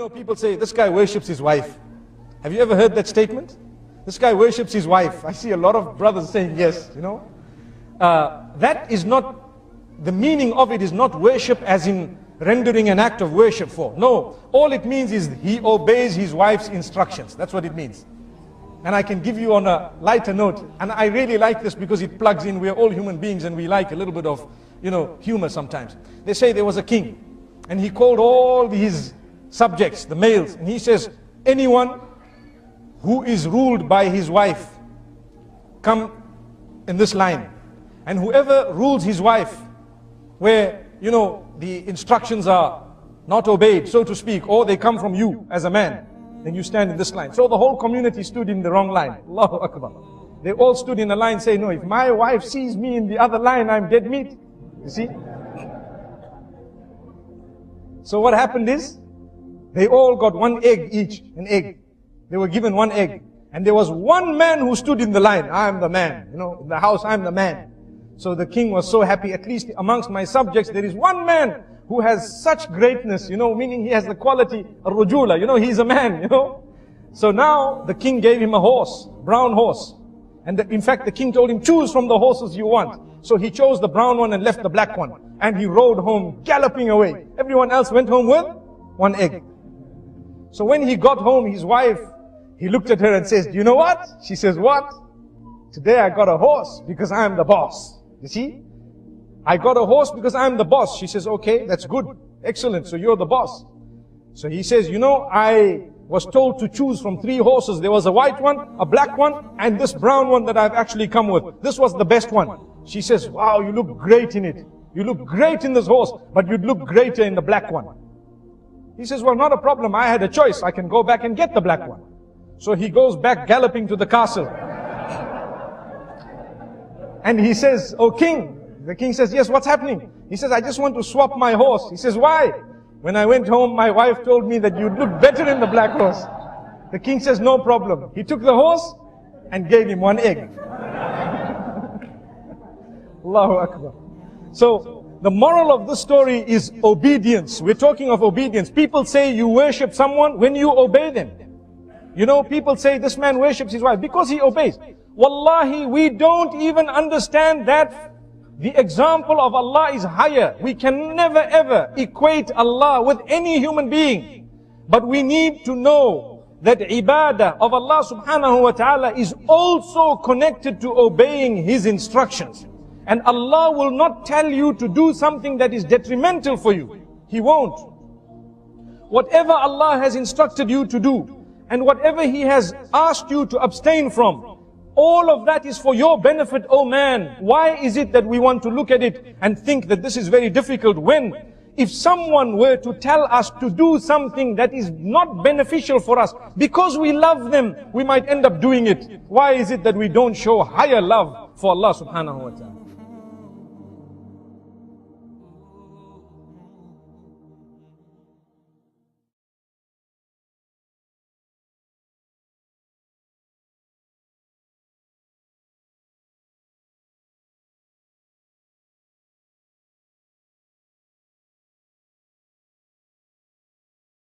know, people say, this guy worships his wife. Have you ever heard that statement? This guy worships his wife. I see a lot of brothers saying yes, you know. That is not, the meaning of it is not worship as in rendering an act of worship for. No, all it means is he obeys his wife's instructions. That's what it means. And I can give you on a lighter note, and I really like this because it plugs in. We're all human beings and we like a little bit of, you know, humor sometimes. They say there was a king and he called all his subjects, the males, and he says, anyone who is ruled by his wife, come in this line. And whoever rules his wife, where, you know, the instructions are not obeyed, so to speak, or they come from you as a man, then you stand in this line. So the whole community stood in the wrong line. Allahu Akbar. They all stood in a line saying, no, if my wife sees me in the other line, I'm dead meat. You see? So what happened is, they all got one egg each, an egg. They were given one egg. And there was one man who stood in the line. I'm the man. You know, in the house, I'm the man. So the king was so happy, at least amongst my subjects, there is one man who has such greatness, you know, meaning he has the quality, ar-rujula, you know, he's a man, you know. So now the king gave him a horse, brown horse. And in fact, the king told him, choose from the horses you want. So he chose the brown one and left the black one. And he rode home, galloping away. Everyone else went home with one egg. So when he got home, his wife, he looked at her and says, do you know what? She says, what? Today I got a horse because I'm the boss. You see? I got a horse because I'm the boss. She says, okay, that's good. Excellent. So you're the boss. So he says, you know, I was told to choose from 3 horses. There was a white one, a black one, and this brown one that I've actually come with. This was the best one. She says, wow, you look great in it. You look great in this horse, but you'd look greater in the black one. He says, well, not a problem. I had a choice. I can go back and get the black one. So he goes back galloping to the castle. And he says, oh king. The king says, yes, what's happening? He says, I just want to swap my horse. He says, why? When I went home, my wife told me that you'd look better in the black horse. The king says, no problem. He took the horse and gave him one egg. Allahu Akbar. So, the moral of this story is obedience. We're talking of obedience. People say you worship someone when you obey them. You know, people say this man worships his wife because he obeys. Wallahi, we don't even understand that the example of Allah is higher. We can never ever equate Allah with any human being. But we need to know that ibadah of Allah subhanahu wa ta'ala is also connected to obeying His instructions. And Allah will not tell you to do something that is detrimental for you. He won't. Whatever Allah has instructed you to do, and whatever He has asked you to abstain from, all of that is for your benefit, oh man. Why is it that we want to look at it and think that this is very difficult when, if someone were to tell us to do something that is not beneficial for us, because we love them, we might end up doing it. Why is it that we don't show higher love for Allah subhanahu wa ta'ala?